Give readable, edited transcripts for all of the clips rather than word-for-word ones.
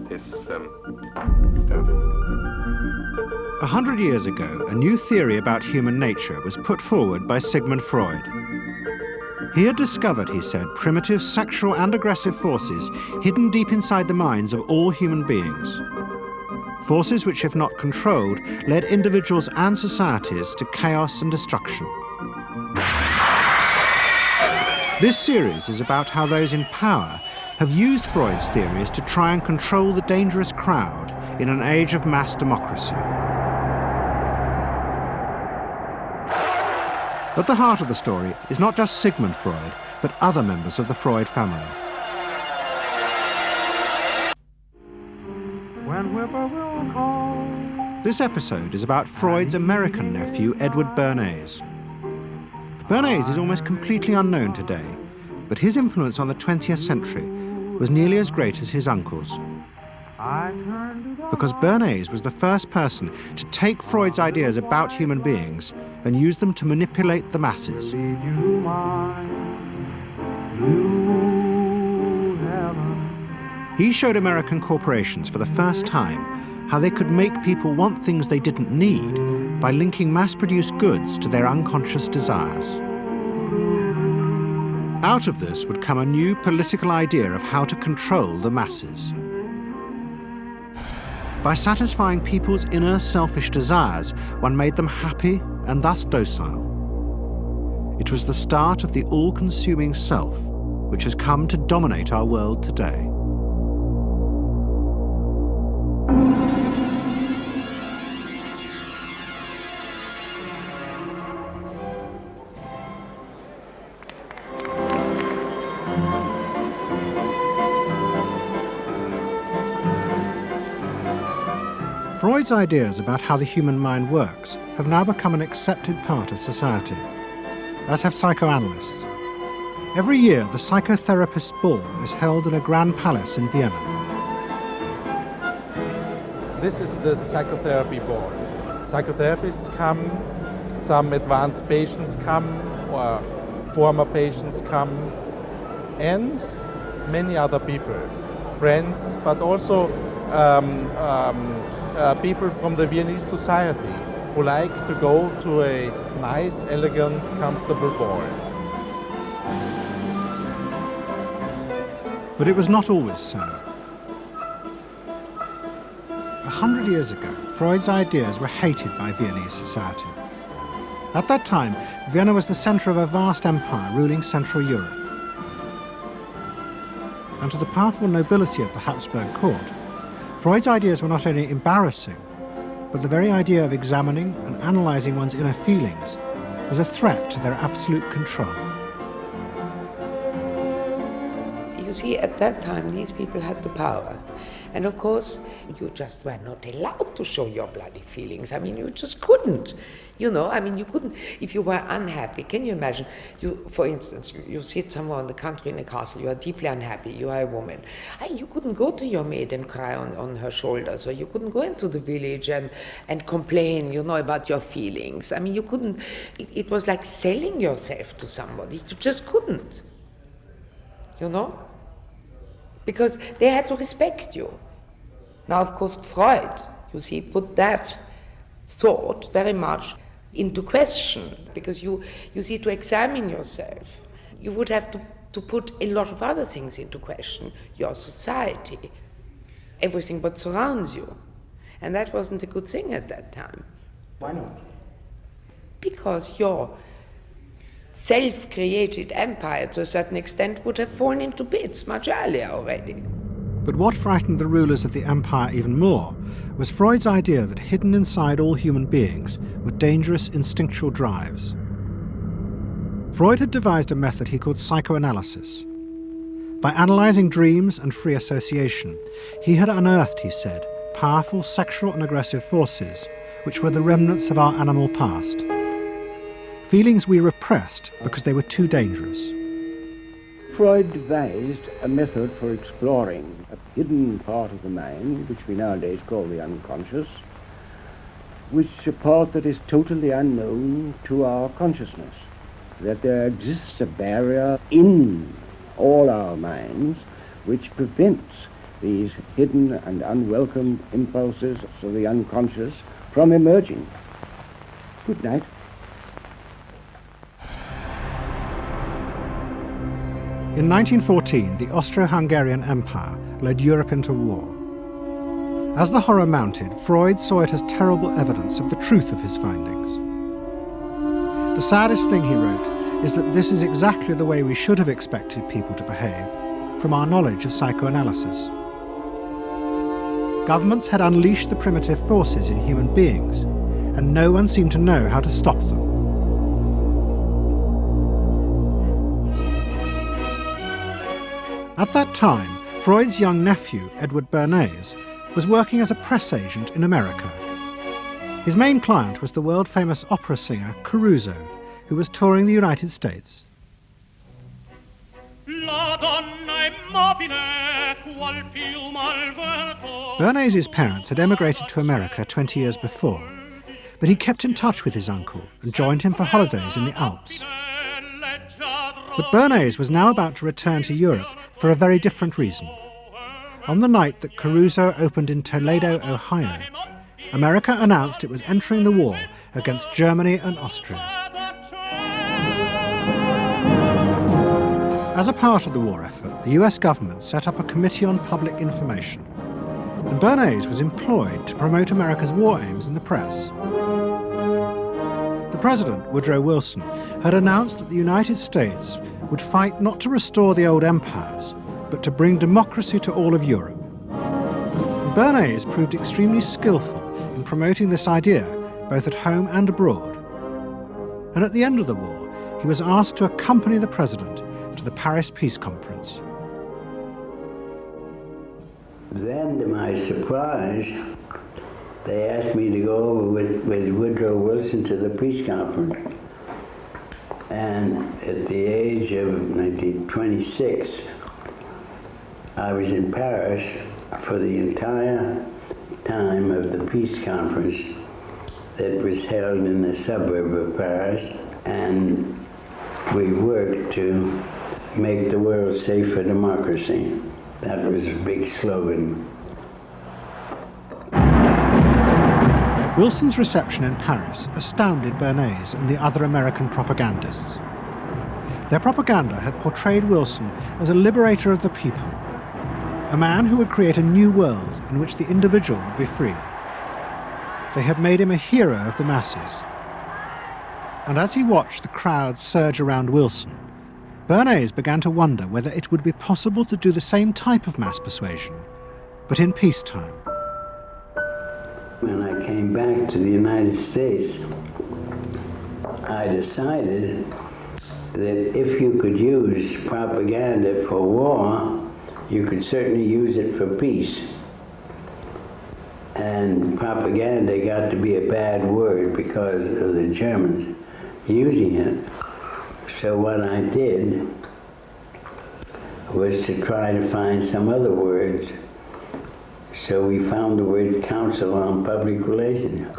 this stuff. 100 years ago, a new theory about human nature was put forward by Sigmund Freud. He had discovered, he said, primitive sexual and aggressive forces hidden deep inside the minds of all human beings. Forces which, if not controlled, led individuals and societies to chaos and destruction. This series is about how those in power have used Freud's theories to try and control the dangerous crowd in an age of mass democracy. At the heart of the story is not just Sigmund Freud, but other members of the Freud family. This episode is about Freud's American nephew, Edward Bernays. Bernays is almost completely unknown today, but his influence on the 20th century was nearly as great as his uncle's. Because Bernays was the first person to take Freud's ideas about human beings and use them to manipulate the masses. He showed American corporations for the first time how they could make people want things they didn't need by linking mass-produced goods to their unconscious desires. Out of this would come a new political idea of how to control the masses. By satisfying people's inner selfish desires, one made them happy and thus docile. It was the start of the all-consuming self, which has come to dominate our world today. Freud's ideas about how the human mind works have now become an accepted part of society, as have psychoanalysts. Every year, the psychotherapist's ball is held in a grand palace in Vienna. This is the psychotherapy ball. Psychotherapists come, some advanced patients come, or former patients come, and many other people, friends, but also people from the Viennese society who like to go to a nice, elegant, comfortable ball. But it was not always so. 100 years ago, Freud's ideas were hated by Viennese society. At that time, Vienna was the center of a vast empire ruling Central Europe. And to the powerful nobility of the Habsburg court, Freud's ideas were not only embarrassing, but the very idea of examining and analyzing one's inner feelings was a threat to their absolute control. You see, at that time, these people had the power. And of course, you just were not allowed to show your bloody feelings. I mean, you just couldn't. You know, I mean, you couldn't, if you were unhappy. Can you imagine, for instance, you sit somewhere in the country in a castle, you are deeply unhappy, you are a woman. You couldn't go to your maid and cry on her shoulders, or you couldn't go into the village and complain, you know, about your feelings. I mean, you couldn't, it was like selling yourself to somebody. You just couldn't, you know, because they had to respect you. Now, of course, Freud, you see, put that thought very much into question, because you see, to examine yourself, you would have to put a lot of other things into question, your society, everything what surrounds you. And that wasn't a good thing at that time. Why not? Because your self-created empire, to a certain extent, would have fallen into bits much earlier already. But what frightened the rulers of the empire even more was Freud's idea that hidden inside all human beings were dangerous instinctual drives. Freud had devised a method he called psychoanalysis. By analyzing dreams and free association, he had unearthed, he said, powerful sexual and aggressive forces, which were the remnants of our animal past. Feelings we repressed because they were too dangerous. Freud devised a method for exploring a hidden part of the mind, which we nowadays call the unconscious, which is a part that is totally unknown to our consciousness, that there exists a barrier in all our minds which prevents these hidden and unwelcome impulses of the unconscious from emerging. Good night. In 1914, the Austro-Hungarian Empire led Europe into war. As the horror mounted, Freud saw it as terrible evidence of the truth of his findings. The saddest thing, he wrote, is that this is exactly the way we should have expected people to behave, from our knowledge of psychoanalysis. Governments had unleashed the primitive forces in human beings, and no one seemed to know how to stop them. At that time, Freud's young nephew, Edward Bernays, was working as a press agent in America. His main client was the world-famous opera singer Caruso, who was touring the United States. Bernays' parents had emigrated to America 20 years before, but he kept in touch with his uncle and joined him for holidays in the Alps. But Bernays was now about to return to Europe for a very different reason. On the night that Caruso opened in Toledo, Ohio, America announced it was entering the war against Germany and Austria. As a part of the war effort, the US government set up a Committee on Public Information, and Bernays was employed to promote America's war aims in the press. The President, Woodrow Wilson, had announced that the United States would fight not to restore the old empires, but to bring democracy to all of Europe. And Bernays proved extremely skillful in promoting this idea, both at home and abroad. And at the end of the war, he was asked to accompany the President to the Paris Peace Conference. Then, to my surprise, they asked me to go over with Woodrow Wilson to the peace conference. And at the age of 26, I was in Paris for the entire time of the peace conference that was held in the suburb of Paris, and we worked to make the world safe for democracy. That was a big slogan. Wilson's reception in Paris astounded Bernays and the other American propagandists. Their propaganda had portrayed Wilson as a liberator of the people, a man who would create a new world in which the individual would be free. They had made him a hero of the masses. And as he watched the crowd surge around Wilson, Bernays began to wonder whether it would be possible to do the same type of mass persuasion, but in peacetime. When I came back to the United States, I decided that if you could use propaganda for war, you could certainly use it for peace. And propaganda got to be a bad word because of the Germans using it. So what I did was to try to find some other words. So we found the word Council on Public Relations.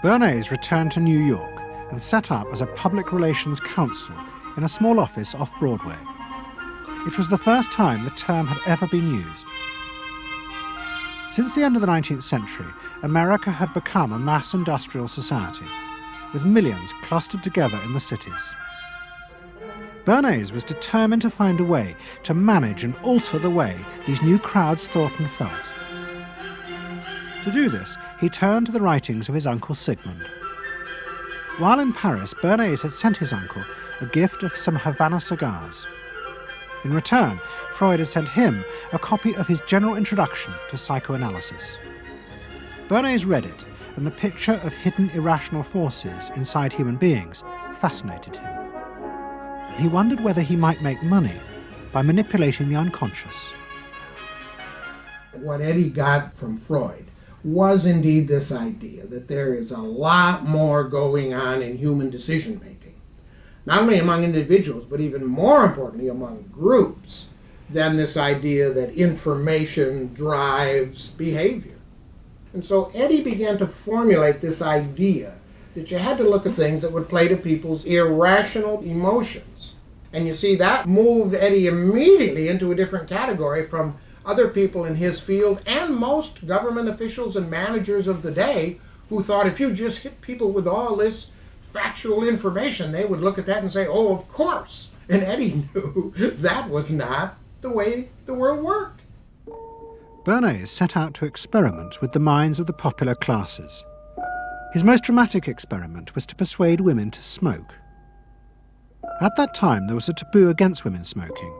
Bernays returned to New York and set up as a public relations counsel in a small office off Broadway. It was the first time the term had ever been used. Since the end of the 19th century, America had become a mass industrial society, with millions clustered together in the cities. Bernays was determined to find a way to manage and alter the way these new crowds thought and felt. To do this, he turned to the writings of his uncle Sigmund. While in Paris, Bernays had sent his uncle a gift of some Havana cigars. In return, Freud had sent him a copy of his general introduction to psychoanalysis. Bernays read it, and the picture of hidden irrational forces inside human beings fascinated him. He wondered whether he might make money by manipulating the unconscious. What Eddie got from Freud was indeed this idea that there is a lot more going on in human decision-making, not only among individuals, but even more importantly among groups, than this idea that information drives behavior. And so Eddie began to formulate this idea that you had to look at things that would play to people's irrational emotions And you see, that moved Eddie immediately into a different category from other people in his field and most government officials and managers of the day who thought if you just hit people with all this factual information, they would look at that and say, oh, of course. And Eddie knew that was not the way the world worked. Bernays set out to experiment with the minds of the popular classes. His most dramatic experiment was to persuade women to smoke. At that time, there was a taboo against women smoking,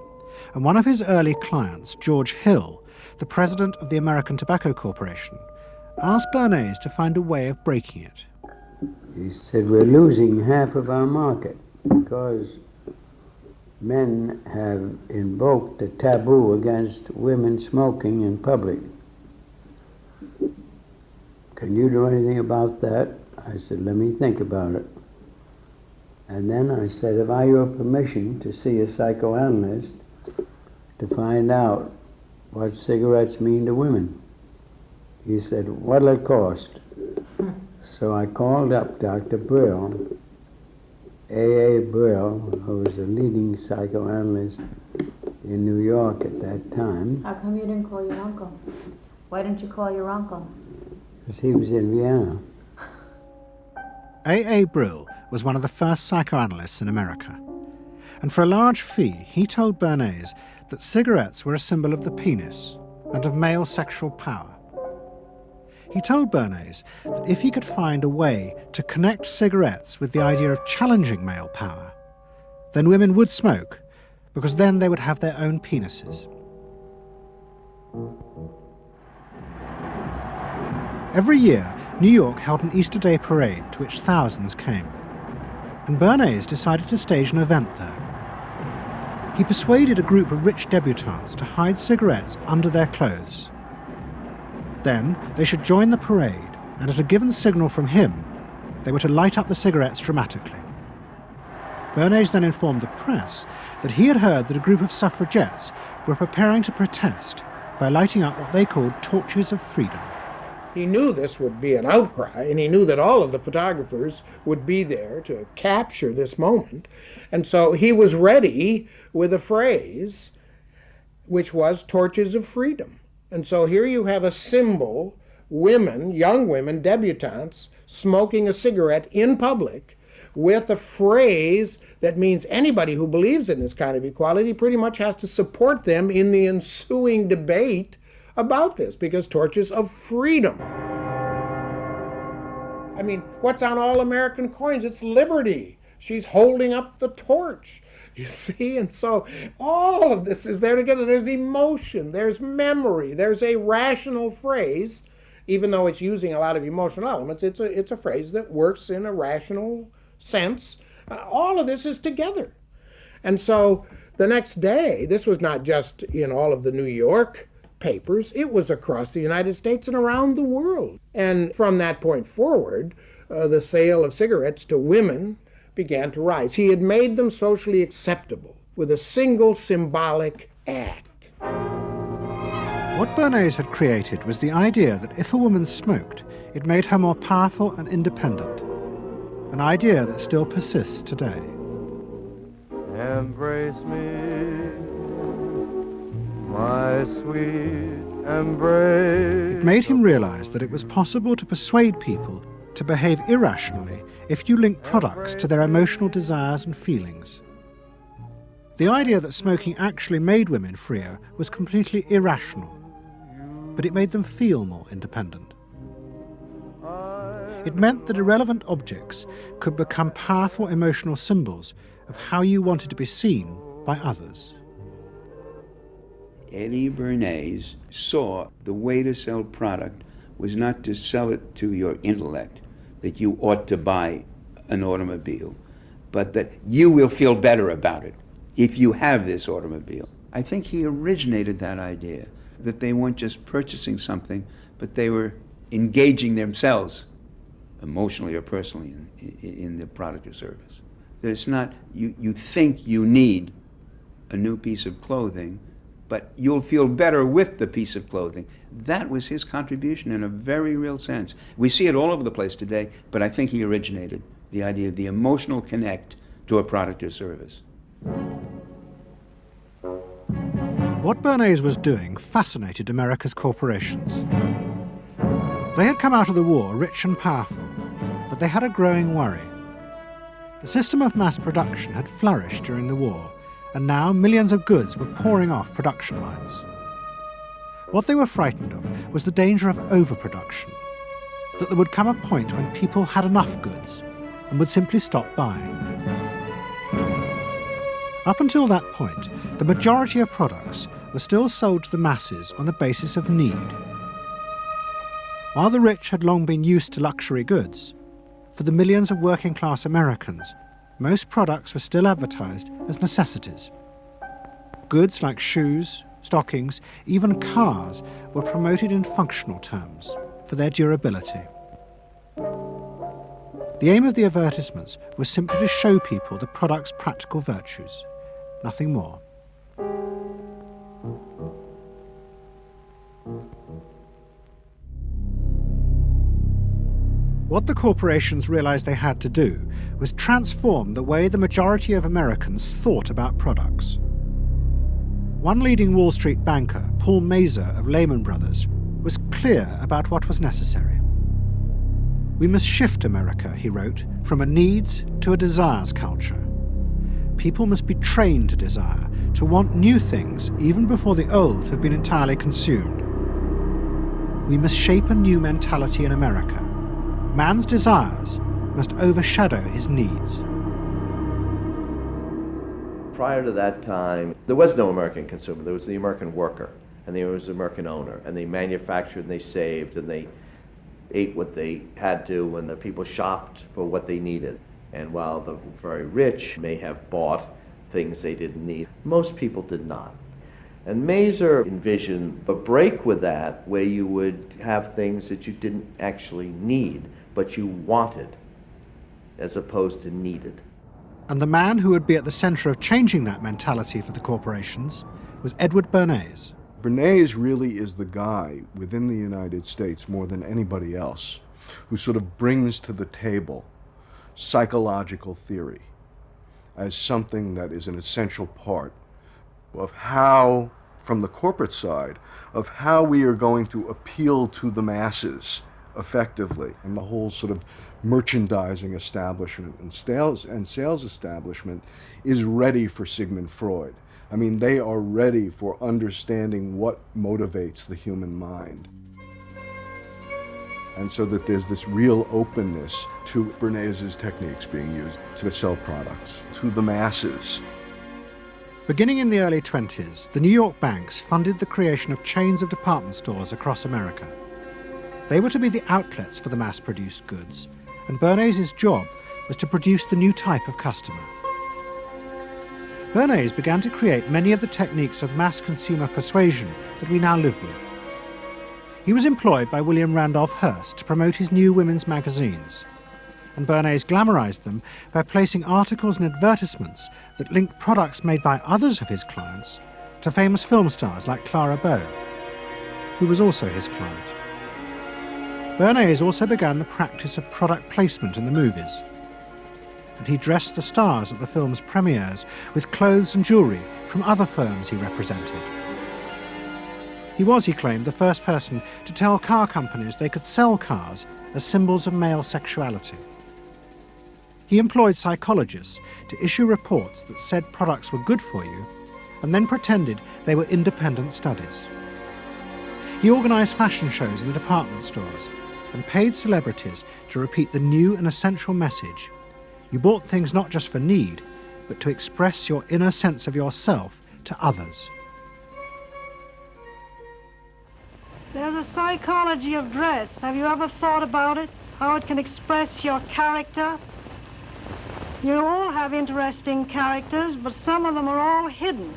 and one of his early clients, George Hill, the president of the American Tobacco Corporation, asked Bernays to find a way of breaking it. He said, we're losing half of our market because men have invoked a taboo against women smoking in public. Can you do anything about that? I said, let me think about it. And then I said, have I your permission to see a psychoanalyst to find out what cigarettes mean to women? He said, what'll it cost? So I called up Dr. Brill, A.A. Brill, who was a leading psychoanalyst in New York at that time. How come you didn't call your uncle? Why didn't you call your uncle? Because he was in Vienna. A.A. Brill was one of the first psychoanalysts in America. And for a large fee, he told Bernays that cigarettes were a symbol of the penis and of male sexual power. He told Bernays that if he could find a way to connect cigarettes with the idea of challenging male power, then women would smoke, because then they would have their own penises. Every year, New York held an Easter Day parade to which thousands came, and Bernays decided to stage an event there. He persuaded a group of rich debutantes to hide cigarettes under their clothes. Then they should join the parade, and at a given signal from him, they were to light up the cigarettes dramatically. Bernays then informed the press that he had heard that a group of suffragettes were preparing to protest by lighting up what they called torches of freedom. He knew this would be an outcry, and he knew that all of the photographers would be there to capture this moment. And so he was ready with a phrase which was torches of freedom. And so here you have a symbol, women, young women, debutantes, smoking a cigarette in public with a phrase that means anybody who believes in this kind of equality pretty much has to support them in the ensuing debate about this, because torches of freedom. I mean, what's on all American coins? It's liberty. She's holding up the torch. You see, and so all of this is there together. There's emotion, there's memory, there's a rational phrase, even though it's using a lot of emotional elements. It's a phrase that works in a rational sense. All of this is together. And so the next day, this was not just in all of the New York papers, it was across the United States and around the world. And from that point forward, the sale of cigarettes to women began to rise. He had made them socially acceptable with a single symbolic act. What Bernays had created was the idea that if a woman smoked, it made her more powerful and independent, an idea that still persists today. Embrace me, my sweet embrace. It made him realize that it was possible to persuade people to behave irrationally if you link products to their emotional desires and feelings. The idea that smoking actually made women freer was completely irrational, but it made them feel more independent. It meant that irrelevant objects could become powerful emotional symbols of how you wanted to be seen by others. Eddie Bernays saw the way to sell product was not to sell it to your intellect, that you ought to buy an automobile, but that you will feel better about it if you have this automobile. I think he originated that idea, that they weren't just purchasing something, but they were engaging themselves emotionally or personally in the product or service. That it's not, you think you need a new piece of clothing, but you'll feel better with the piece of clothing. That was his contribution in a very real sense. We see it all over the place today, but I think he originated the idea of the emotional connect to a product or service. What Bernays was doing fascinated America's corporations. They had come out of the war rich and powerful, but they had a growing worry. The system of mass production had flourished during the war, and now millions of goods were pouring off production lines. What they were frightened of was the danger of overproduction, that there would come a point when people had enough goods and would simply stop buying. Up until that point, the majority of products were still sold to the masses on the basis of need. While the rich had long been used to luxury goods, for the millions of working-class Americans, most products were still advertised as necessities. Goods like shoes, stockings, even cars were promoted in functional terms for their durability. The aim of the advertisements was simply to show people the product's practical virtues, nothing more. What the corporations realized they had to do was transform the way the majority of Americans thought about products. One leading Wall Street banker, Paul Mazur of Lehman Brothers, was clear about what was necessary. We must shift America, he wrote, from a needs to a desires culture. People must be trained to desire, to want new things even before the old have been entirely consumed. We must shape a new mentality in America. Man's desires must overshadow his needs. Prior to that time, there was no American consumer. There was the American worker, and there was the American owner, and they manufactured and they saved and they ate what they had to, and the people shopped for what they needed. And while the very rich may have bought things they didn't need, most people did not. And Mazur envisioned a break with that where you would have things that you didn't actually need, but you wanted, as opposed to needed. And the man who would be at the center of changing that mentality for the corporations was Edward Bernays. Bernays really is the guy within the United States more than anybody else who sort of brings to the table psychological theory as something that is an essential part of how, from the corporate side, of how we are going to appeal to the masses effectively. And the whole sort of merchandising establishment and sales establishment is ready for Sigmund Freud. I mean, they are ready for understanding what motivates the human mind. And so that there's this real openness to Bernays' techniques being used to sell products to the masses. Beginning in the early 20s, the New York banks funded the creation of chains of department stores across America. They were to be the outlets for the mass-produced goods, and Bernays' job was to produce the new type of customer. Bernays began to create many of the techniques of mass consumer persuasion that we now live with. He was employed by William Randolph Hearst to promote his new women's magazines, and Bernays glamorized them by placing articles and advertisements that linked products made by others of his clients to famous film stars like Clara Bow, who was also his client. Bernays also began the practice of product placement in the movies, and he dressed the stars at the film's premieres with clothes and jewellery from other firms he represented. He was, he claimed, the first person to tell car companies they could sell cars as symbols of male sexuality. He employed psychologists to issue reports that said products were good for you and then pretended they were independent studies. He organised fashion shows in the department stores and paid celebrities to repeat the new and essential message: you bought things not just for need, but to express your inner sense of yourself to others. There's a psychology of dress. Have you ever thought about it? How it can express your character? You all have interesting characters, but some of them are all hidden.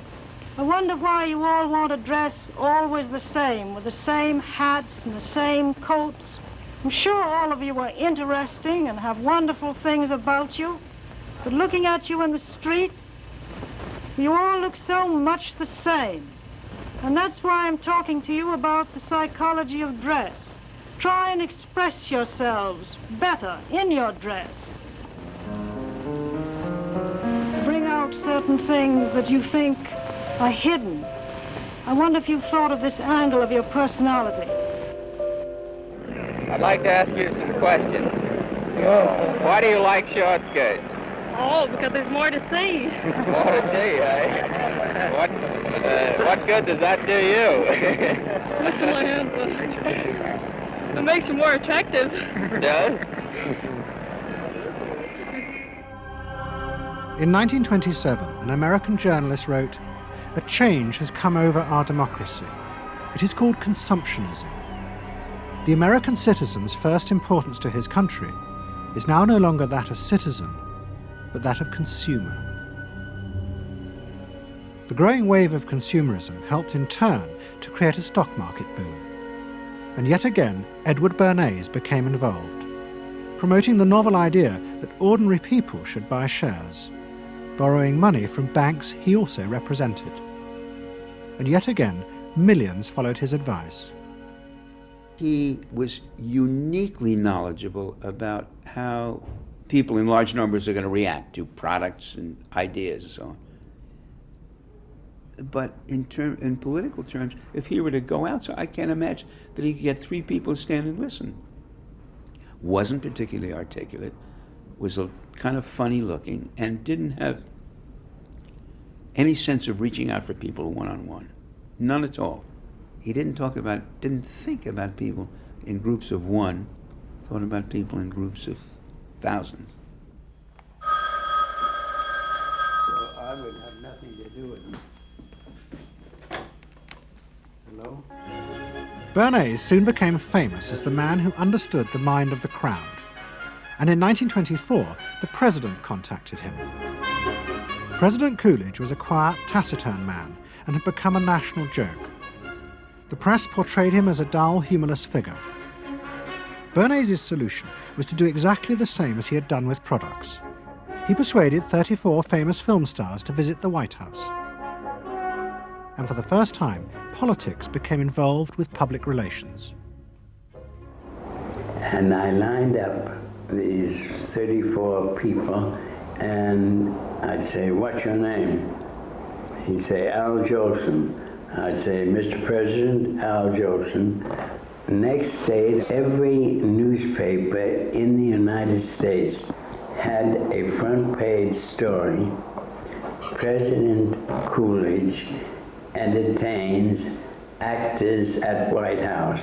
I wonder why you all want to dress always the same, with the same hats and the same coats. I'm sure all of you are interesting and have wonderful things about you, but looking at you in the street, you all look so much the same. And that's why I'm talking to you about the psychology of dress. Try and express yourselves better in your dress. Bring out certain things that you think are hidden. I wonder if you've thought of this angle of your personality. I'd like to ask you some questions. Why do you like short skirts? Oh, because there's more to see. More to see, eh? What good does that do you? What's my answer? It makes you more attractive. It does? In 1927, an American journalist wrote, "A change has come over our democracy. It is called consumptionism. The American citizen's first importance to his country is now no longer that of citizen, but that of consumer." The growing wave of consumerism helped in turn to create a stock market boom. And yet again, Edward Bernays became involved, promoting the novel idea that ordinary people should buy shares, borrowing money from banks he also represented. And yet again, millions followed his advice. He was uniquely knowledgeable about how people in large numbers are going to react to products and ideas and so on. But in political terms, if he were to go out, so I can't imagine that he could get 3 people to stand and listen. Wasn't particularly articulate, was a kind of funny looking, and didn't have any sense of reaching out for people one-on-one. None at all. He didn't think about people in groups of one, thought about people in groups of thousands. So I would have nothing to do with him. Hello? Bernays soon became famous as the man who understood the mind of the crowd. And in 1924, the president contacted him. President Coolidge was a quiet, taciturn man and had become a national joke. The press portrayed him as a dull, humorless figure. Bernays' solution was to do exactly the same as he had done with products. He persuaded 34 famous film stars to visit the White House. And for the first time, politics became involved with public relations. And I lined up these 34 people, and I'd say, "What's your name?" He'd say, "Al Jolson." I'd say, "Mr. President, Al Jolson." Next day, every newspaper in the United States had a front page story. President Coolidge entertains actors at White House.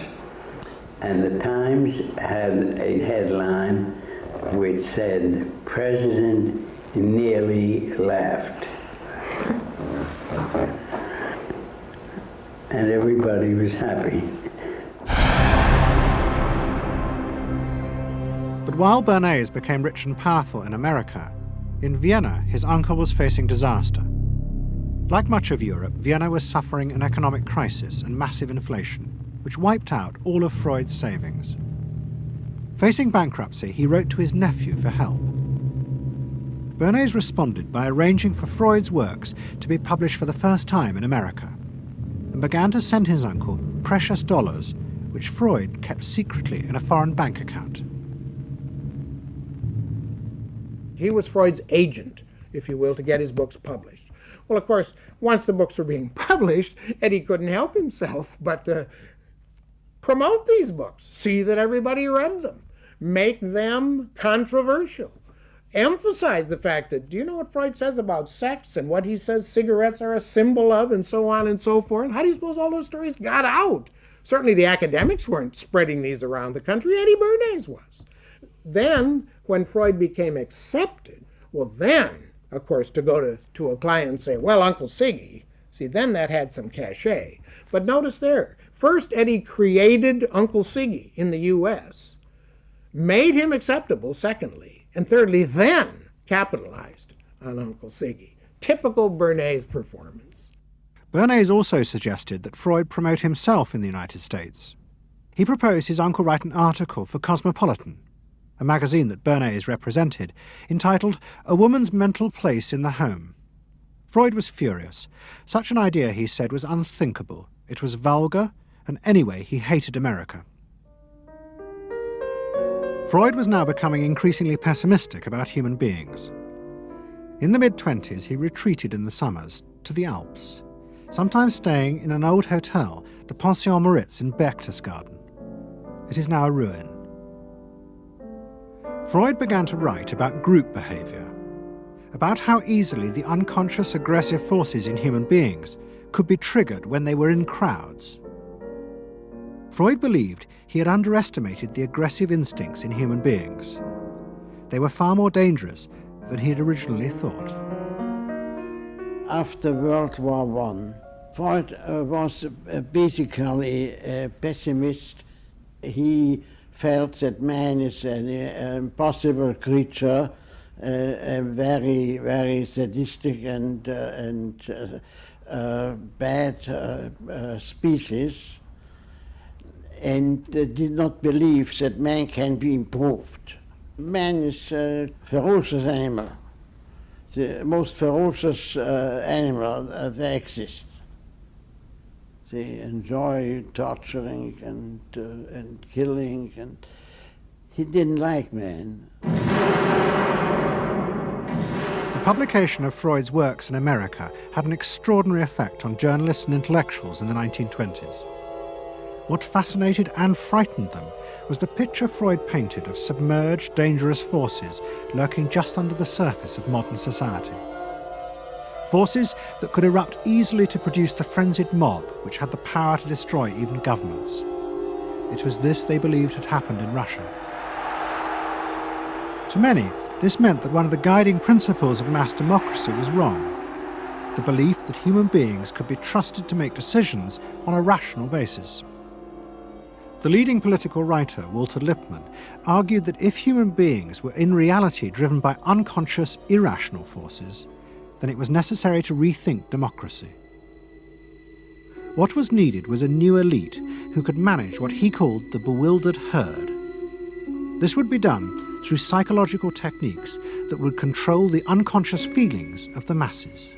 And the Times had a headline which said, "President nearly laughed." And everybody was happy. But while Bernays became rich and powerful in America, in Vienna his uncle was facing disaster. Like much of Europe, Vienna was suffering an economic crisis and massive inflation, which wiped out all of Freud's savings. Facing bankruptcy, he wrote to his nephew for help. Bernays responded by arranging for Freud's works to be published for the first time in America, and began to send his uncle precious dollars, which Freud kept secretly in a foreign bank account. He was Freud's agent, if you will, to get his books published. Well, of course, once the books were being published, Eddie couldn't help himself but promote these books, see that everybody read them, make them controversial, emphasize the fact that, do you know what Freud says about sex and what he says cigarettes are a symbol of, and so on and so forth? How do you suppose all those stories got out? Certainly the academics weren't spreading these around the country. Eddie Bernays was. Then, when Freud became accepted, well then, of course, to go to a client and say, "Well, Uncle Siggy," see, then that had some cachet. But notice there, first Eddie created Uncle Siggy in the U.S., made him acceptable, secondly, and thirdly, then capitalized on Uncle Siggy. Typical Bernays performance. Bernays also suggested that Freud promote himself in the United States. He proposed his uncle write an article for Cosmopolitan, a magazine that Bernays represented, entitled "A Woman's Mental Place in the Home." Freud was furious. Such an idea, he said, was unthinkable. It was vulgar, and anyway, he hated America. Freud was now becoming increasingly pessimistic about human beings. In the mid-20s, he retreated in the summers to the Alps, sometimes staying in an old hotel, the Pension Moritz in Berchtesgaden. It is now a ruin. Freud began to write about group behavior, about how easily the unconscious aggressive forces in human beings could be triggered when they were in crowds. Freud believed he had underestimated the aggressive instincts in human beings. They were far more dangerous than he had originally thought. After World War I, Freud was basically a pessimist. He felt that man is an impossible creature, a very, very sadistic and bad species, and did not believe that man can be improved. Man is a ferocious animal, the most ferocious animal that exists. They enjoy torturing and killing, and he didn't like man. The publication of Freud's works in America had an extraordinary effect on journalists and intellectuals in the 1920s. What fascinated and frightened them was the picture Freud painted of submerged, dangerous forces lurking just under the surface of modern society. Forces that could erupt easily to produce the frenzied mob which had the power to destroy even governments. It was this they believed had happened in Russia. To many, this meant that one of the guiding principles of mass democracy was wrong. The belief that human beings could be trusted to make decisions on a rational basis. The leading political writer, Walter Lippmann, argued that if human beings were in reality driven by unconscious, irrational forces, then it was necessary to rethink democracy. What was needed was a new elite who could manage what he called the bewildered herd. This would be done through psychological techniques that would control the unconscious feelings of the masses.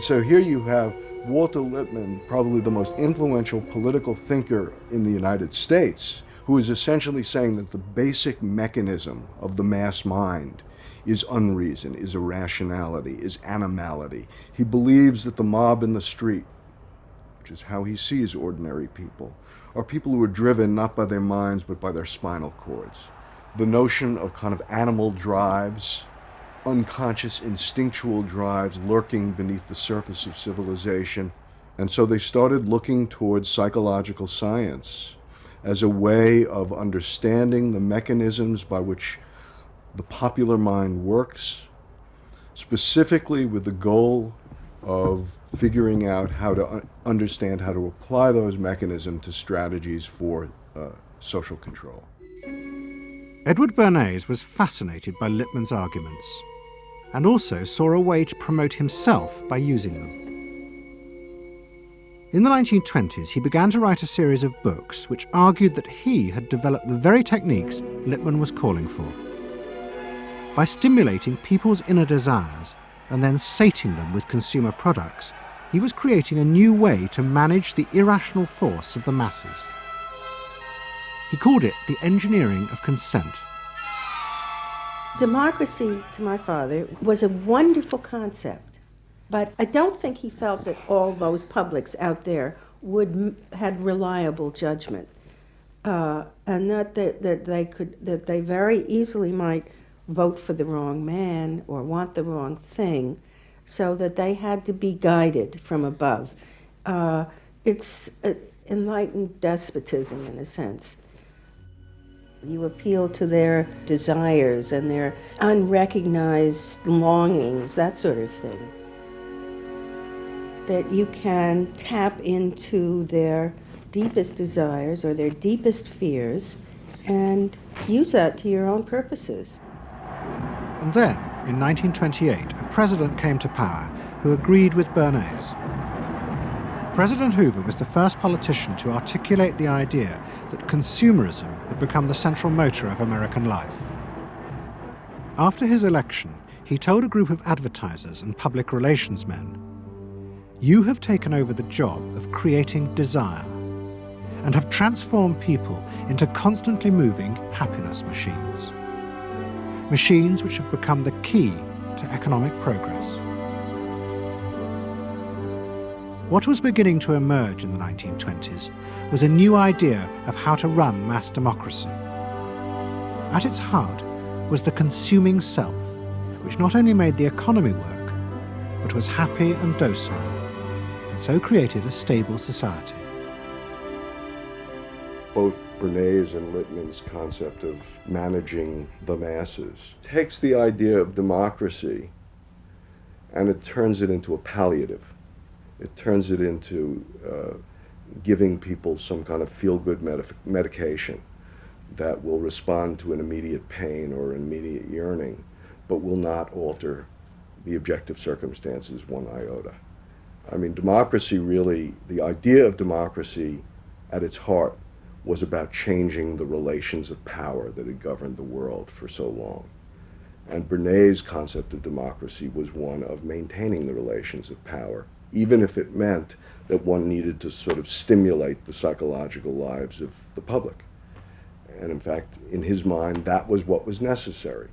So here you have Walter Lippmann, probably the most influential political thinker in the United States, who is essentially saying that the basic mechanism of the mass mind is unreason, is irrationality, is animality. He believes that the mob in the street, which is how he sees ordinary people, are people who are driven not by their minds but by their spinal cords. The notion of kind of animal drives, unconscious instinctual drives lurking beneath the surface of civilization. And so they started looking towards psychological science as a way of understanding the mechanisms by which the popular mind works, specifically with the goal of figuring out how to understand how to apply those mechanisms to strategies for social control. Edward Bernays was fascinated by Lippmann's arguments and also saw a way to promote himself by using them. In the 1920s, he began to write a series of books which argued that he had developed the very techniques Lippmann was calling for. By stimulating people's inner desires and then sating them with consumer products, he was creating a new way to manage the irrational force of the masses. He called it the engineering of consent. Democracy, to my father, was a wonderful concept, but I don't think he felt that all those publics out there had reliable judgment, and not that they very easily might vote for the wrong man or want the wrong thing, so that they had to be guided from above. It's enlightened despotism in a sense. You appeal to their desires and their unrecognized longings, that sort of thing. That you can tap into their deepest desires or their deepest fears and use that to your own purposes. And then, in 1928, a president came to power who agreed with Bernays. President Hoover was the first politician to articulate the idea that consumerism had become the central motor of American life. After his election, he told a group of advertisers and public relations men, "You have taken over the job of creating desire and have transformed people into constantly moving happiness machines. Machines which have become the key to economic progress." What was beginning to emerge in the 1920s was a new idea of how to run mass democracy. At its heart was the consuming self, which not only made the economy work, but was happy and docile, and so created a stable society. Both Bernays and Littman's concept of managing the masses takes the idea of democracy and it turns it into a palliative. It turns it into giving people some kind of feel-good medication that will respond to an immediate pain or an immediate yearning, but will not alter the objective circumstances one iota. I mean, democracy really, the idea of democracy at its heart was about changing the relations of power that had governed the world for so long. And Bernays' concept of democracy was one of maintaining the relations of power, even if it meant that one needed to sort of stimulate the psychological lives of the public. And in fact, in his mind, that was what was necessary.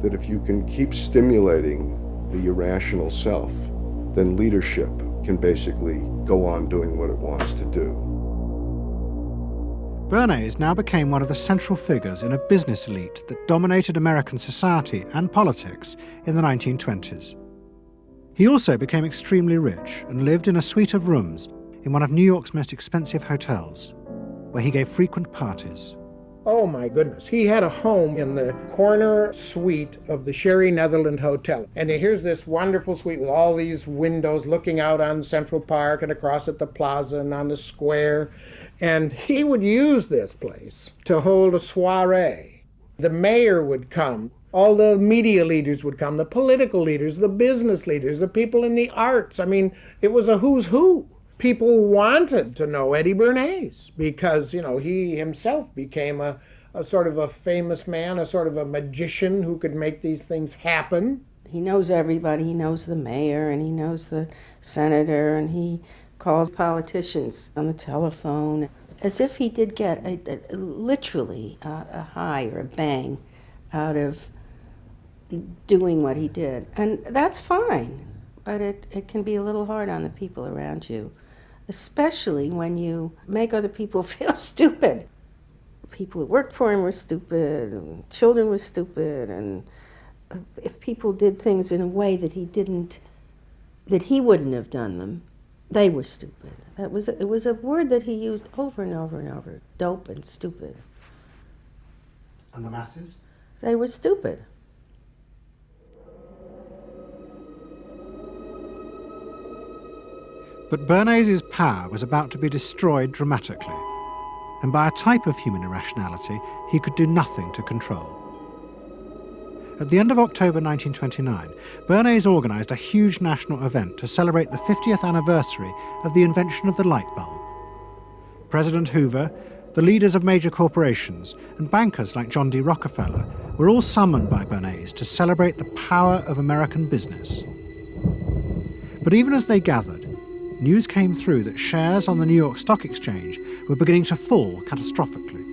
That if you can keep stimulating the irrational self, then leadership can basically go on doing what it wants to do. Bernays now became one of the central figures in a business elite that dominated American society and politics in the 1920s. He also became extremely rich and lived in a suite of rooms in one of New York's most expensive hotels, where he gave frequent parties. Oh my goodness. He had a home in the corner suite of the Sherry Netherland Hotel. And here's this wonderful suite with all these windows looking out on Central Park and across at the plaza and on the square. And he would use this place to hold a soiree. The mayor would come. All the media leaders would come, the political leaders, the business leaders, the people in the arts. I mean, it was a who's who. People wanted to know Eddie Bernays because, you know, he himself became a sort of a famous man, a sort of a magician who could make these things happen. He knows everybody. He knows the mayor and he knows the senator and he calls politicians on the telephone as if he did get literally a high or a bang out of doing what he did. And that's fine, but it can be a little hard on the people around you, especially when you make other people feel stupid. People who worked for him were stupid, and children were stupid, and if people did things in a way that he wouldn't have done them, they were stupid. It was a word that he used over and over and over, dope and stupid. And the masses? They were stupid. But Bernays' power was about to be destroyed dramatically, and by a type of human irrationality he could do nothing to control. At the end of October 1929, Bernays organised a huge national event to celebrate the 50th anniversary of the invention of the light bulb. President Hoover, the leaders of major corporations, and bankers like John D. Rockefeller were all summoned by Bernays to celebrate the power of American business. But even as they gathered, news came through that shares on the New York Stock Exchange were beginning to fall catastrophically.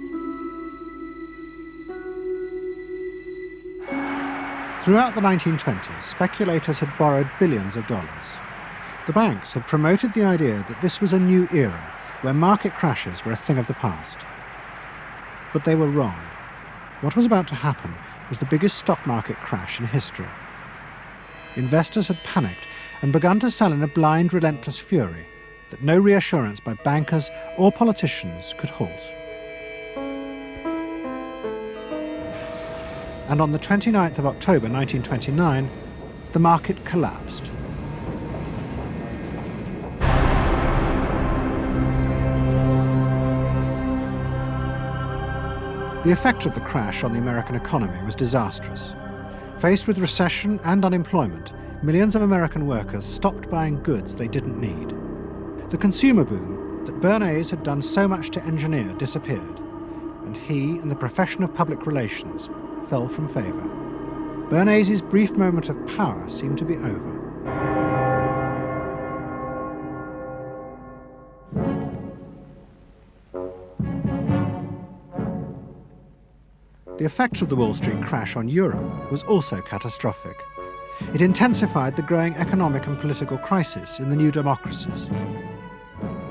Throughout the 1920s, speculators had borrowed billions of dollars. The banks had promoted the idea that this was a new era where market crashes were a thing of the past. But they were wrong. What was about to happen was the biggest stock market crash in history. Investors had panicked and begun to sell in a blind, relentless fury that no reassurance by bankers or politicians could halt. And on the 29th of October 1929, the market collapsed. The effect of the crash on the American economy was disastrous. Faced with recession and unemployment, millions of American workers stopped buying goods they didn't need. The consumer boom that Bernays had done so much to engineer disappeared, and he and the profession of public relations fell from favour. Bernays' brief moment of power seemed to be over. The effect of the Wall Street crash on Europe was also catastrophic. It intensified the growing economic and political crisis in the new democracies.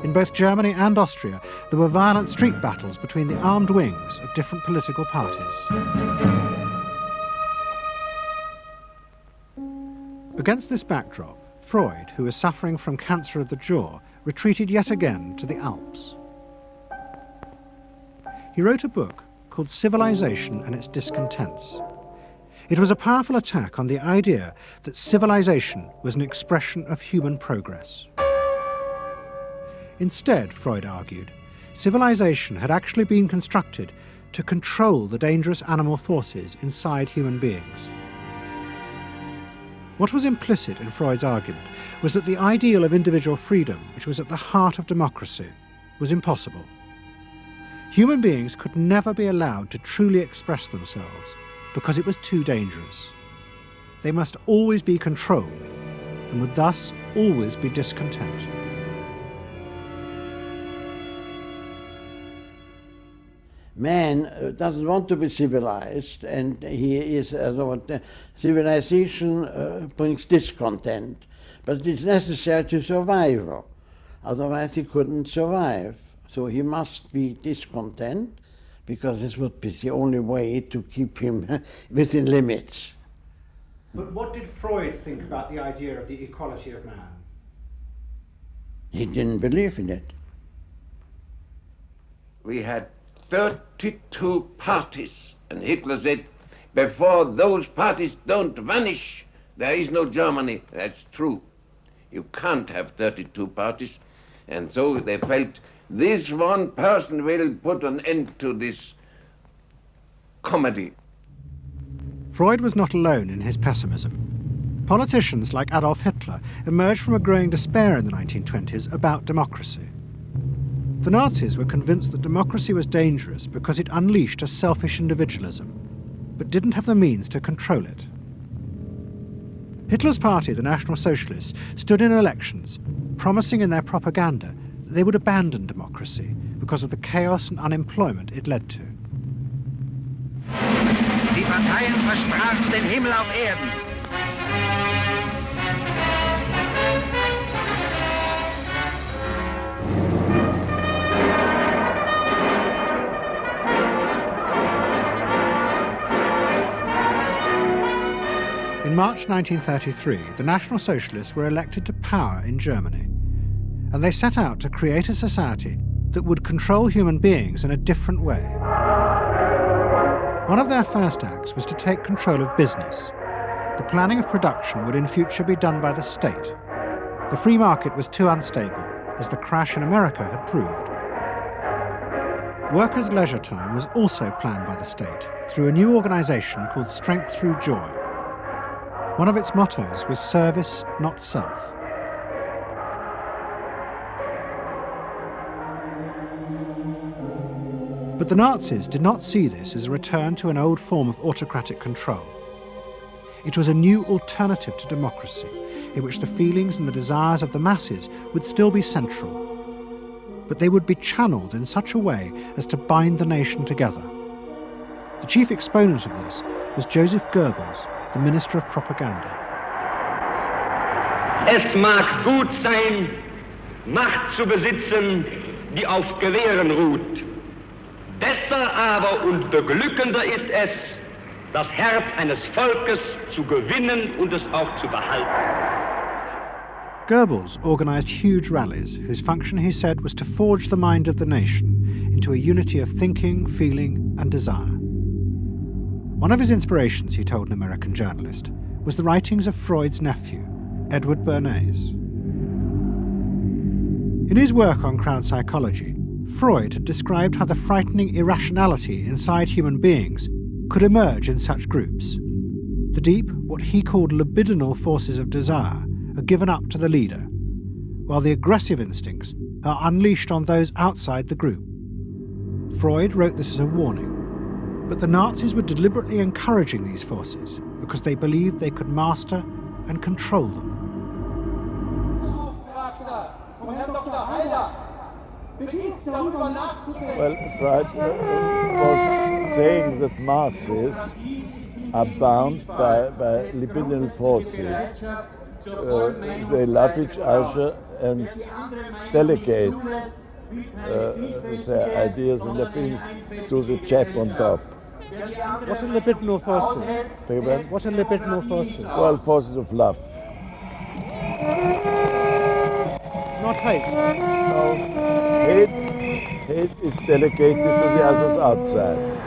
In both Germany and Austria, there were violent street battles between the armed wings of different political parties. Against this backdrop, Freud, who was suffering from cancer of the jaw, retreated yet again to the Alps. He wrote a book called Civilization and Its Discontents. It was a powerful attack on the idea that civilization was an expression of human progress. Instead, Freud argued, civilization had actually been constructed to control the dangerous animal forces inside human beings. What was implicit in Freud's argument was that the ideal of individual freedom, which was at the heart of democracy, was impossible. Human beings could never be allowed to truly express themselves because it was too dangerous. They must always be controlled and would thus always be discontent. Man doesn't want to be civilized, and he is, civilization brings discontent, but it's necessary to survival. Otherwise he couldn't survive. So he must be discontent, because this would be the only way to keep him within limits. But what did Freud think about the idea of the equality of man? He didn't believe in it. We had 32 parties, and Hitler said, before those parties don't vanish, there is no Germany. That's true. You can't have 32 parties, and so they felt this one person will put an end to this comedy. Freud was not alone in his pessimism. Politicians like Adolf Hitler emerged from a growing despair in the 1920s about democracy. The Nazis were convinced that democracy was dangerous because it unleashed a selfish individualism, but didn't have the means to control it. Hitler's party, the National Socialists, stood in elections, promising in their propaganda that they would abandon democracy because of the chaos and unemployment it led to. Die Parteien versprachen den Himmel auf Erden. In March 1933, the National Socialists were elected to power in Germany, and they set out to create a society that would control human beings in a different way. One of their first acts was to take control of business. The planning of production would in future be done by the state. The free market was too unstable, as the crash in America had proved. Workers' leisure time was also planned by the state through a new organization called Strength Through Joy. One of its mottos was service, not self. But the Nazis did not see this as a return to an old form of autocratic control. It was a new alternative to democracy, in which the feelings and the desires of the masses would still be central, but they would be channeled in such a way as to bind the nation together. The chief exponent of this was Joseph Goebbels, the Minister of Propaganda. Es mag gut sein, Macht zu besitzen, die auf Gewehren ruht. Besser aber und beglückender ist es, das Herz eines Volkes zu gewinnen und es auch zu behalten. Goebbels organized huge rallies whose function, he said, was to forge the mind of the nation into a unity of thinking, feeling, and desire. One of his inspirations, he told an American journalist, was the writings of Freud's nephew, Edward Bernays. In his work on crowd psychology, Freud had described how the frightening irrationality inside human beings could emerge in such groups. The deep, what he called libidinal forces of desire, are given up to the leader, while the aggressive instincts are unleashed on those outside the group. Freud wrote this as a warning, but the Nazis were deliberately encouraging these forces because they believed they could master and control them. Well, Freud was saying that masses are bound by libidinal forces. They love each other and delegate their ideas and their feelings to the chap on top. What are libidinal forces? What are libidinal forces? Well, forces of love. Not hate? No. Hate is delegated to the others outside.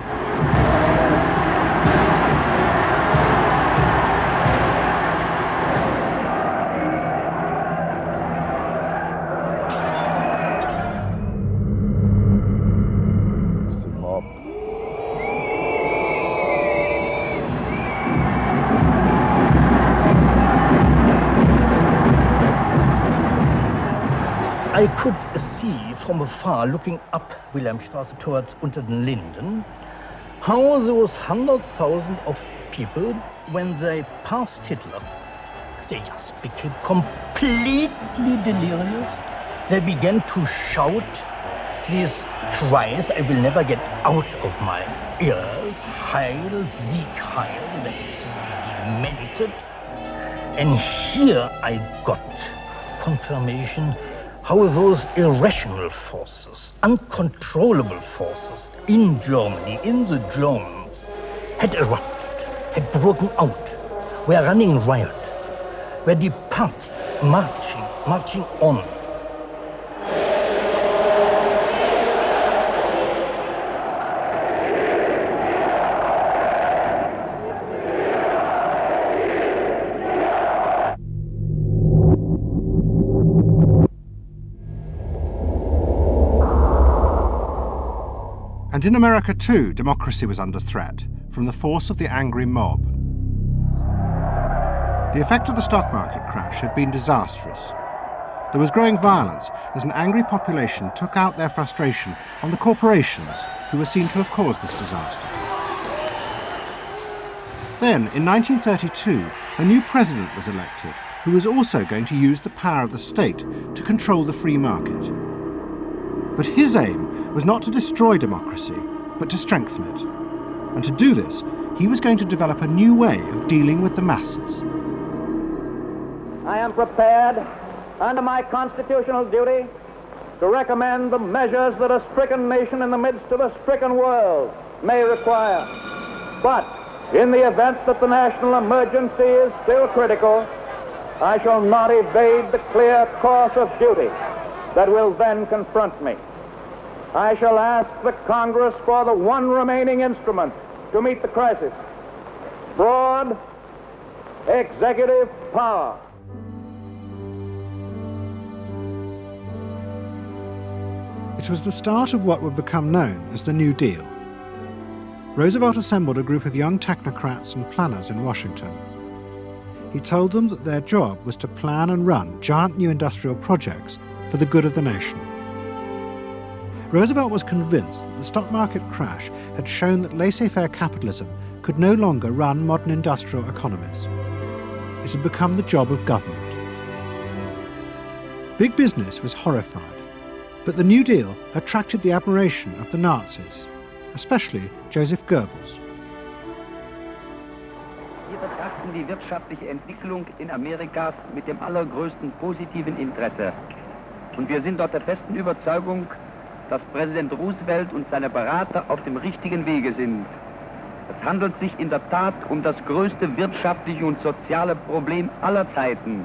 I could see from afar, looking up Wilhelmstraße towards Unter den Linden, how those 100,000 of people, when they passed Hitler, they just became completely delirious. They began to shout these cries I will never get out of my ears. Heil, Sieg, Heil. They were demented. And here I got confirmation how those irrational forces, uncontrollable forces in Germany, in the Germans, had erupted, had broken out, were running riot, were departing, marching on. And in America too, democracy was under threat from the force of the angry mob. The effect of the stock market crash had been disastrous. There was growing violence as an angry population took out their frustration on the corporations who were seen to have caused this disaster. Then, in 1932, a new president was elected who was also going to use the power of the state to control the free market. But his aim was not to destroy democracy, but to strengthen it. And to do this, he was going to develop a new way of dealing with the masses. I am prepared, under my constitutional duty, to recommend the measures that a stricken nation in the midst of a stricken world may require. But in the event that the national emergency is still critical, I shall not evade the clear course of duty that will then confront me. I shall ask the Congress for the one remaining instrument to meet the crisis: broad executive power. It was the start of what would become known as the New Deal. Roosevelt assembled a group of young technocrats and planners in Washington. He told them that their job was to plan and run giant new industrial projects for the good of the nation. Roosevelt was convinced that the stock market crash had shown that laissez-faire capitalism could no longer run modern industrial economies. It had become the job of government. Big business was horrified, but the New Deal attracted the admiration of the Nazis, especially Joseph Goebbels. Wir betrachten die wirtschaftliche Entwicklung in Amerika mit dem allergrößten positiven Interesse. Und wir sind dort der festen Überzeugung, dass Präsident Roosevelt und seine Berater auf dem richtigen Wege sind. Es handelt sich in der Tat um das größte wirtschaftliche und soziale Problem aller Zeiten.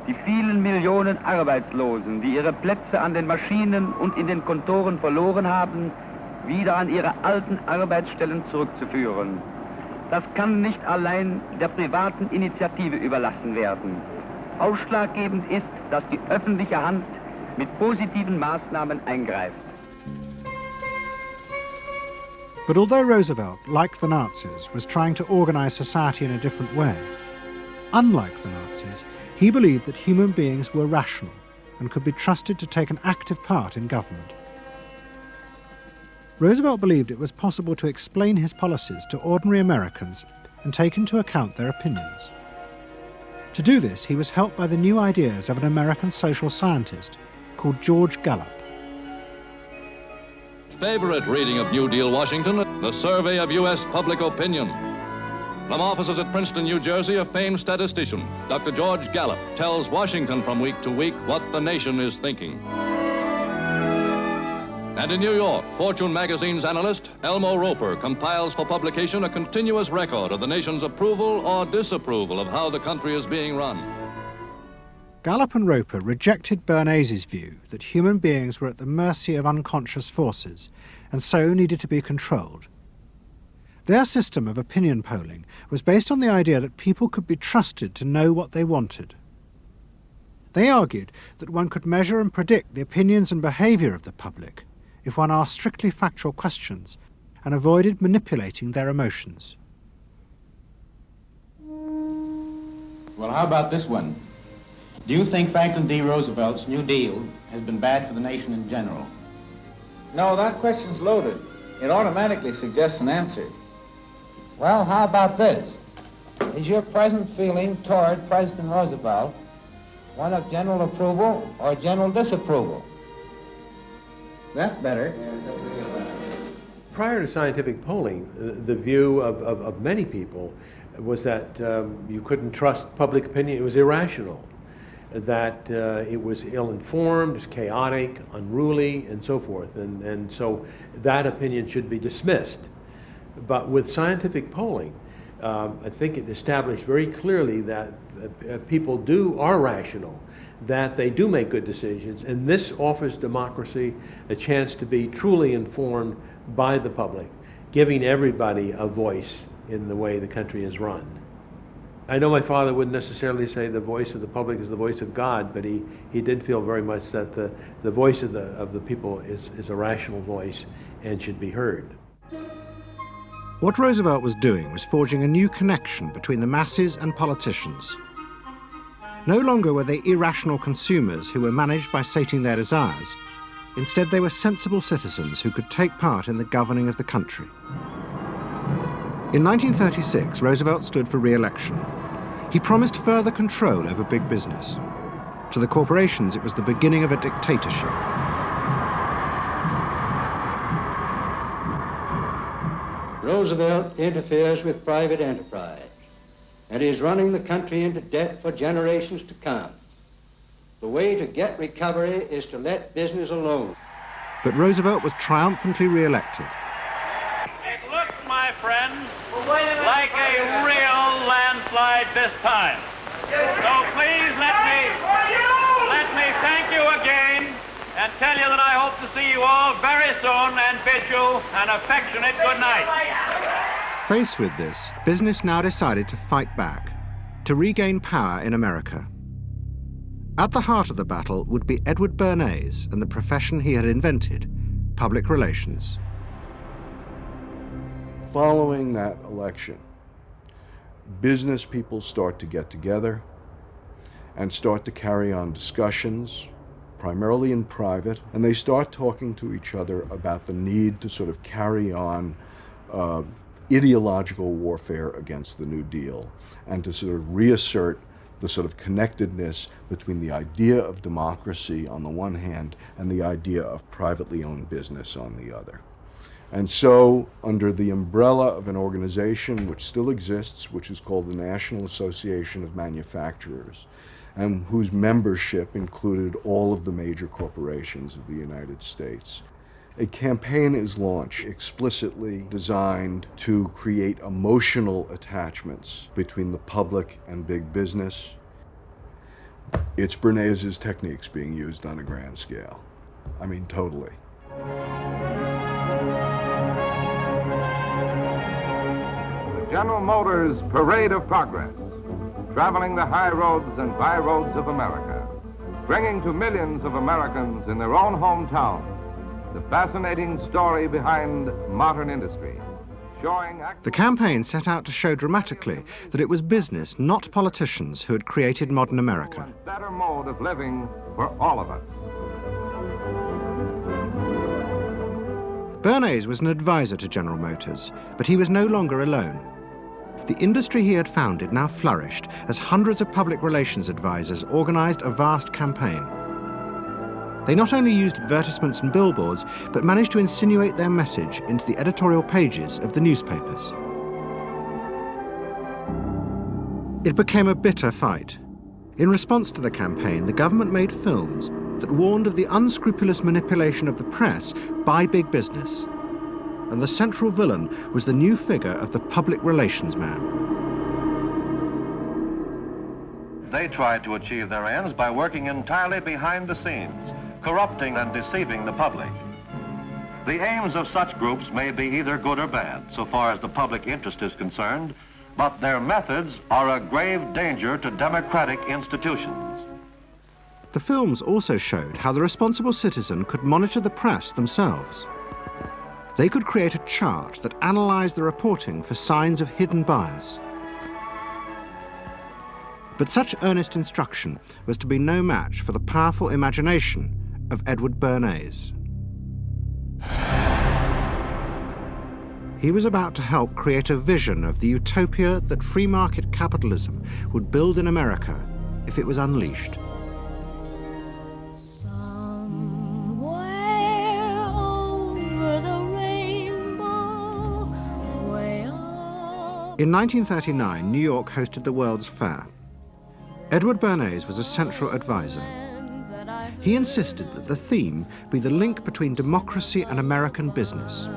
Die vielen Millionen Arbeitslosen, die ihre Plätze an den Maschinen und in den Kontoren verloren haben, wieder an ihre alten Arbeitsstellen zurückzuführen. Das kann nicht allein der privaten Initiative überlassen werden. Ausschlaggebend ist, dass die öffentliche Hand mit positiven Maßnahmen eingreift. But although Roosevelt, like the Nazis, was trying to organize society in a different way, unlike the Nazis, he believed that human beings were rational and could be trusted to take an active part in government. Roosevelt believed it was possible to explain his policies to ordinary Americans and take into account their opinions. To do this, he was helped by the new ideas of an American social scientist called George Gallup. Favorite reading of New Deal Washington, the survey of U.S. public opinion. From offices at Princeton, New Jersey, a famed statistician, Dr. George Gallup, tells Washington from week to week what the nation is thinking. And in New York, Fortune magazine's analyst, Elmo Roper, compiles for publication a continuous record of the nation's approval or disapproval of how the country is being run. Gallup and Roper rejected Bernays' view that human beings were at the mercy of unconscious forces and so needed to be controlled. Their system of opinion polling was based on the idea that people could be trusted to know what they wanted. They argued that one could measure and predict the opinions and behaviour of the public if one asked strictly factual questions and avoided manipulating their emotions. Well, how about this one? Do you think Franklin D. Roosevelt's New Deal has been bad for the nation in general? No, that question's loaded. It automatically suggests an answer. Well, how about this? Is your present feeling toward President Roosevelt one of general approval or general disapproval? That's better. Prior to scientific polling, the view of many people was that you couldn't trust public opinion. It was irrational, that it was ill-informed, it was chaotic, unruly, and so forth. And so that opinion should be dismissed. But with scientific polling, I think it established very clearly that people are rational, that they do make good decisions, and this offers democracy a chance to be truly informed by the public, giving everybody a voice in the way the country is run. I know my father wouldn't necessarily say the voice of the public is the voice of God, but he did feel very much that the voice of the people is a rational voice and should be heard. What Roosevelt was doing was forging a new connection between the masses and politicians. No longer were they irrational consumers who were managed by sating their desires. Instead, they were sensible citizens who could take part in the governing of the country. In 1936, Roosevelt stood for re-election. He promised further control over big business. To the corporations, it was the beginning of a dictatorship. Roosevelt interferes with private enterprise and is running the country into debt for generations to come. The way to get recovery is to let business alone. But Roosevelt was triumphantly re-elected. It looks, my friends, like a real landslide this time. So please let me thank you again and tell you that I hope to see you all very soon and bid you an affectionate good night. Faced with this, business now decided to fight back, to regain power in America. At the heart of the battle would be Edward Bernays and the profession he had invented, public relations. Following that election, business people start to get together and start to carry on discussions, primarily in private, and they start talking to each other about the need to sort of carry on ideological warfare against the New Deal and to sort of reassert the sort of connectedness between the idea of democracy on the one hand and the idea of privately owned business on the other. And so, under the umbrella of an organization which still exists, which is called the National Association of Manufacturers, and whose membership included all of the major corporations of the United States, a campaign is launched explicitly designed to create emotional attachments between the public and big business. It's Bernays' techniques being used on a grand scale. I mean, totally. The General Motors Parade of Progress, traveling the high roads and byroads of America, bringing to millions of Americans in their own hometown the fascinating story behind modern industry, showing... The campaign set out to show dramatically that it was business, not politicians, who had created modern America. Better mode of living for all of us. Bernays was an advisor to General Motors, but he was no longer alone. The industry he had founded now flourished as hundreds of public relations advisors organized a vast campaign. They not only used advertisements and billboards, but managed to insinuate their message into the editorial pages of the newspapers. It became a bitter fight. In response to the campaign, the government made films that warned of the unscrupulous manipulation of the press by big business. And the central villain was the new figure of the public relations man. They tried to achieve their ends by working entirely behind the scenes, corrupting and deceiving the public. The aims of such groups may be either good or bad, so far as the public interest is concerned, but their methods are a grave danger to democratic institutions. The films also showed how the responsible citizen could monitor the press themselves. They could create a chart that analysed the reporting for signs of hidden bias. But such earnest instruction was to be no match for the powerful imagination of Edward Bernays. He was about to help create a vision of the utopia that free market capitalism would build in America if it was unleashed. In 1939, New York hosted the World's Fair. Edward Bernays was a central advisor. He insisted that the theme be the link between democracy and American business.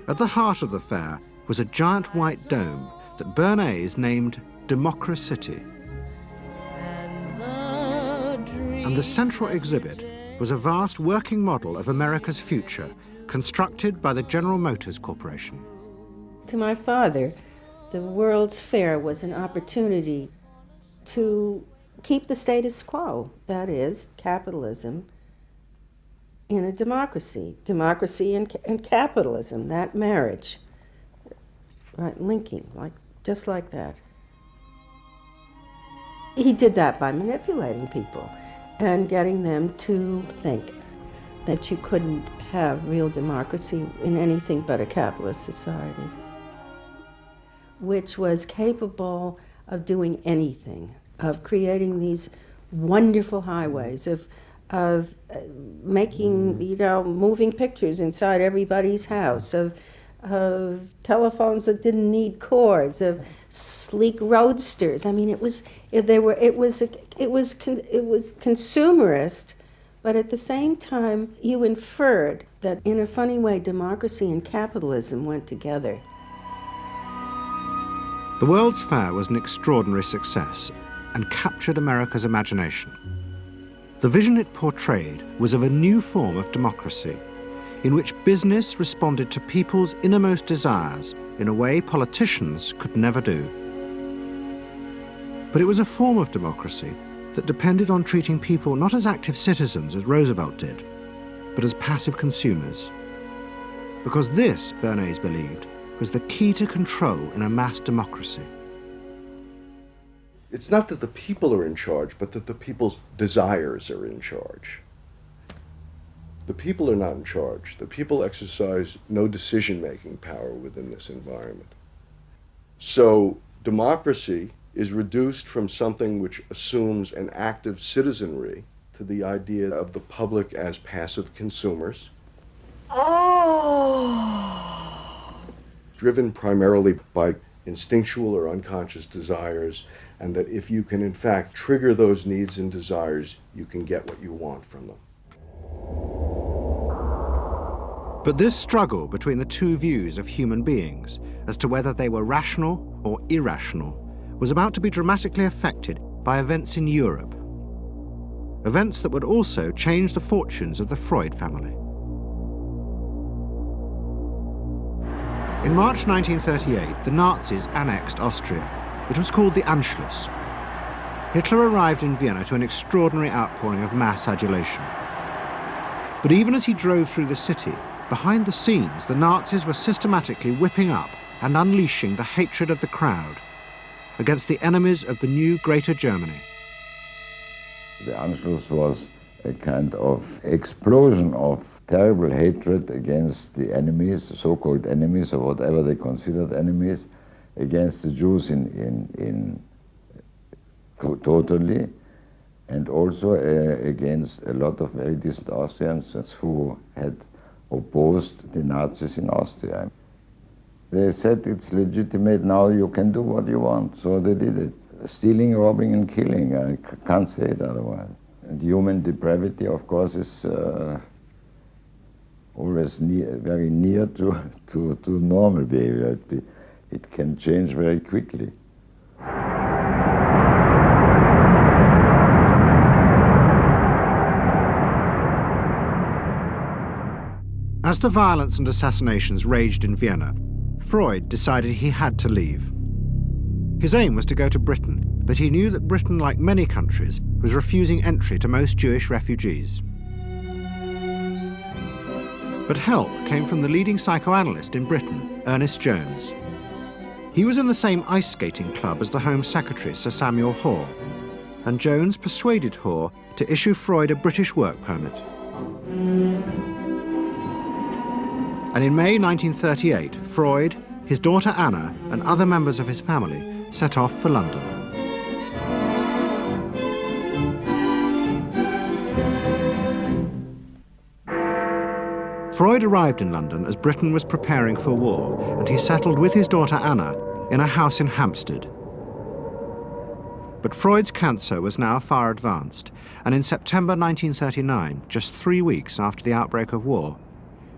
At the heart of the fair was a giant white dome that Bernays named Democracity. And the central exhibit was a vast working model of America's future, constructed by the General Motors Corporation. To my father, the World's Fair was an opportunity to keep the status quo, that is, capitalism, in a democracy. Democracy and capitalism, that marriage, right, linking, just like that. He did that by manipulating people and getting them to think that you couldn't have real democracy in anything but a capitalist society, which was capable of doing anything, of creating these wonderful highways, of making, moving pictures inside everybody's house, of telephones that didn't need cords, of sleek roadsters. I mean, it was consumerist, but at the same time, you inferred that in a funny way, democracy and capitalism went together. The World's Fair was an extraordinary success and captured America's imagination. The vision it portrayed was of a new form of democracy, in which business responded to people's innermost desires in a way politicians could never do. But it was a form of democracy that depended on treating people not as active citizens as Roosevelt did, but as passive consumers. Because this, Bernays believed, was the key to control in a mass democracy. It's not that the people are in charge, but that the people's desires are in charge. The people are not in charge. The people exercise no decision-making power within this environment. So democracy is reduced from something which assumes an active citizenry to the idea of the public as passive consumers. Driven primarily by instinctual or unconscious desires, and that if you can in fact trigger those needs and desires, you can get what you want from them. But this struggle between the two views of human beings as to whether they were rational or irrational was about to be dramatically affected by events in Europe. Events that would also change the fortunes of the Freud family. In March 1938, the Nazis annexed Austria. It was called the Anschluss. Hitler arrived in Vienna to an extraordinary outpouring of mass adulation. But even as he drove through the city, behind the scenes, the Nazis were systematically whipping up and unleashing the hatred of the crowd against the enemies of the new Greater Germany. The Anschluss was a kind of explosion of terrible hatred against the enemies, so-called enemies, or whatever they considered enemies, against the Jews totally, and also against a lot of very decent Austrians who had opposed the Nazis in Austria. They said it's legitimate, now you can do what you want, so they did it. Stealing, robbing and killing, I can't say it otherwise. And human depravity, of course, is always very near to normal behavior. It can change very quickly. As the violence and assassinations raged in Vienna, Freud decided he had to leave. His aim was to go to Britain, but he knew that Britain, like many countries, was refusing entry to most Jewish refugees. But help came from the leading psychoanalyst in Britain, Ernest Jones. He was in the same ice skating club as the Home Secretary, Sir Samuel Hoare, and Jones persuaded Hoare to issue Freud a British work permit. And in May 1938, Freud, his daughter Anna, and other members of his family set off for London. Freud arrived in London as Britain was preparing for war, and he settled with his daughter Anna in a house in Hampstead. But Freud's cancer was now far advanced, and in September 1939, just 3 weeks after the outbreak of war,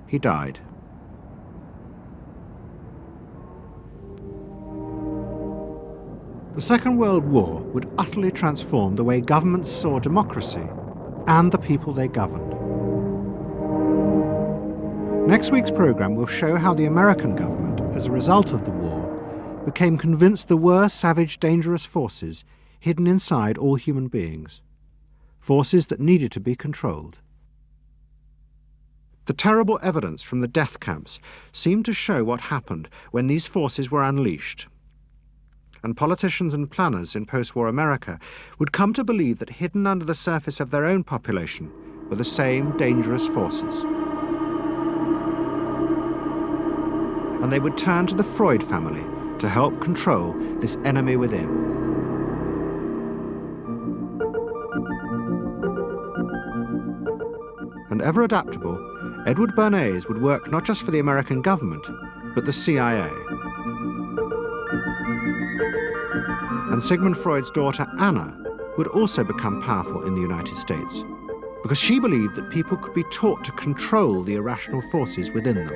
he died. The Second World War would utterly transform the way governments saw democracy and the people they governed. Next week's programme will show how the American government, as a result of the war, became convinced there were savage, dangerous forces hidden inside all human beings, forces that needed to be controlled. The terrible evidence from the death camps seemed to show what happened when these forces were unleashed. And politicians and planners in post-war America would come to believe that hidden under the surface of their own population were the same dangerous forces. And they would turn to the Freud family to help control this enemy within. And ever adaptable, Edward Bernays would work not just for the American government, but the CIA. And Sigmund Freud's daughter Anna would also become powerful in the United States because she believed that people could be taught to control the irrational forces within them.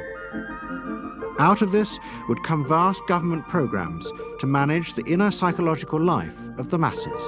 Out of this would come vast government programs to manage the inner psychological life of the masses.